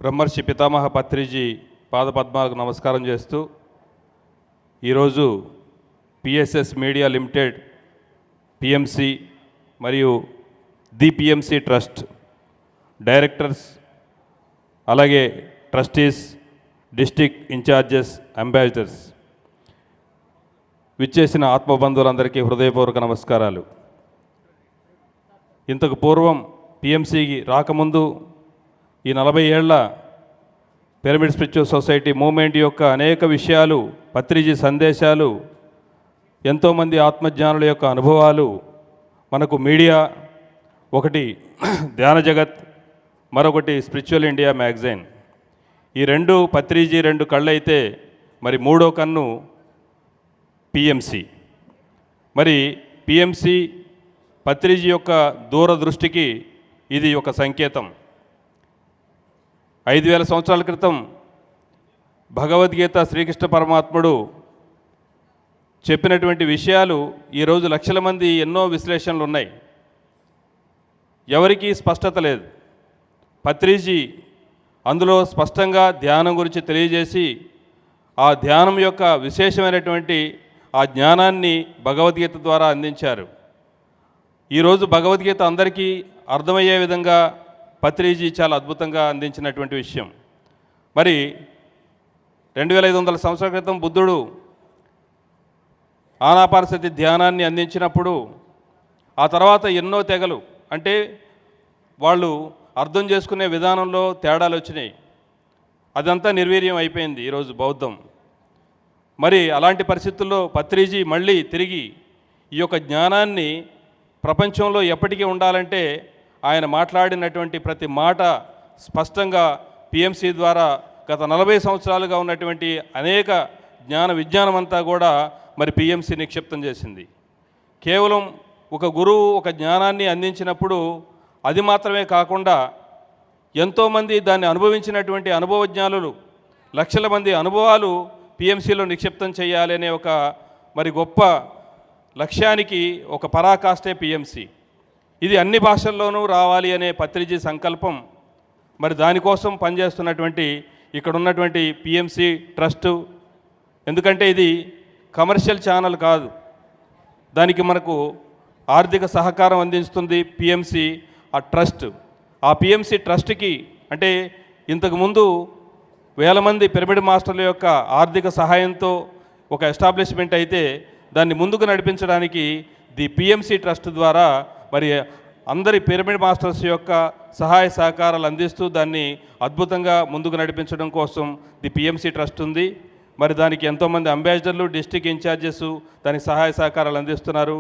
బ్రహ్మర్షి పితామహ పత్రిజీ పాదపద్మాలకు నమస్కారం చేస్తూ ఈరోజు పిఎస్ఎస్ మీడియా లిమిటెడ్ పిఎంసి మరియు ది పిఎంసి ట్రస్ట్ డైరెక్టర్స్ అలాగే ట్రస్టీస్ డిస్ట్రిక్ట్ ఇన్ఛార్జెస్ అంబాసిడర్స్ విచ్చేసిన ఆత్మబంధువులందరికీ హృదయపూర్వక నమస్కారాలు. ఇంతకు పూర్వం పిఎంసికి రాకముందు ఈ 40 ఏళ్ల పిరమిడ్ స్పిరిచువల్ సొసైటీ మూమెంట్ యొక్క అనేక విషయాలు, పత్రిజీ సందేశాలు, ఎంతోమంది ఆత్మజ్ఞానుల యొక్క అనుభవాలు మనకు మీడియా, ఒకటి ధ్యాన జగత్, మరొకటి స్పిరిచువల్ ఇండియా మ్యాగజైన్, ఈ రెండు పత్రిజీ రెండు కళ్ళైతే మరి మూడో కన్ను పిఎంసి. మరి పిఎంసి పత్రిజీ యొక్క దూరదృష్టికి ఇది ఒక సంకేతం. 5000 సంవత్సరాల క్రితం భగవద్గీత శ్రీకృష్ణ పరమాత్ముడు చెప్పినటువంటి విషయాలు ఈరోజు లక్షల మంది ఎన్నో విశ్లేషణలు ఉన్నాయి, ఎవరికీ స్పష్టత లేదు. పత్రిజీ అందులో స్పష్టంగా ధ్యానం గురించి తెలియజేసి ఆ ధ్యానం యొక్క విశేషమైనటువంటి ఆ జ్ఞానాన్ని భగవద్గీత ద్వారా అందించారు. ఈరోజు భగవద్గీత అందరికీ అర్థమయ్యే విధంగా పత్రిజీ చాలా అద్భుతంగా అందించినటువంటి విషయం. మరి 2500 సంవత్సరాల క్రితం బుద్ధుడు ఆనాపానసతి ధ్యానాన్ని అందించినప్పుడు ఆ తర్వాత ఎన్నో తెగలు, అంటే వాళ్ళు అర్థం చేసుకునే విధానంలో తేడాలు వచ్చినాయి. అదంతా నిర్వీర్యం అయిపోయింది ఈరోజు బౌద్ధం. మరి అలాంటి పరిస్థితుల్లో పత్రిజీ మళ్ళీ తిరిగి ఈ యొక్క జ్ఞానాన్ని ప్రపంచంలో ఎప్పటికీ ఉండాలంటే ఆయన మాట్లాడినటువంటి ప్రతి మాట స్పష్టంగా పిఎంసి ద్వారా గత 40 సంవత్సరాలుగా ఉన్నటువంటి అనేక విజ్ఞానం అంతా కూడా మరి పిఎంసి నిక్షిప్తం చేసింది. కేవలం ఒక గురువు ఒక జ్ఞానాన్ని అందించినప్పుడు అది మాత్రమే కాకుండా ఎంతోమంది దాన్ని అనుభవించినటువంటి అనుభవజ్ఞానులు, లక్షల మంది అనుభవాలు పిఎంసిలో నిక్షిప్తం చేయాలి అనే ఒక మరి గొప్ప లక్ష్యానికి ఒక పరాకాష్టే పిఎంసి. ఇది అన్ని భాషల్లోనూ రావాలి అనే పత్రిజీ సంకల్పం. మరి దానికోసం పనిచేస్తున్నటువంటి ఇక్కడ ఉన్నటువంటి పిఎంసి ట్రస్టు, ఎందుకంటే ఇది కమర్షియల్ ఛానల్ కాదు, దానికి మనకు ఆర్థిక సహకారం అందిస్తుంది పిఎంసి ఆ ట్రస్ట్. ఆ పిఎంసి ట్రస్ట్కి అంటే ఇంతకుముందు 1000 మంది పిరమిడ్ మాస్టర్ల యొక్క ఆర్థిక సహాయంతో ఒక ఎస్టాబ్లిష్మెంట్ అయితే దాన్ని ముందుకు నడిపించడానికి ది పిఎంసి ట్రస్ట్ ద్వారా మరి అందరి పిరమిడ్ మాస్టర్స్ యొక్క సహాయ సహకారాలు అందిస్తూ దాన్ని అద్భుతంగా ముందుకు నడిపించడం కోసం ది పిఎంసి ట్రస్ట్ ఉంది. మరి దానికి ఎంతోమంది అంబాసిడర్లు, డిస్ట్రిక్ట్ ఇన్ఛార్జెస్ దానికి సహాయ సహకారాలు అందిస్తున్నారు.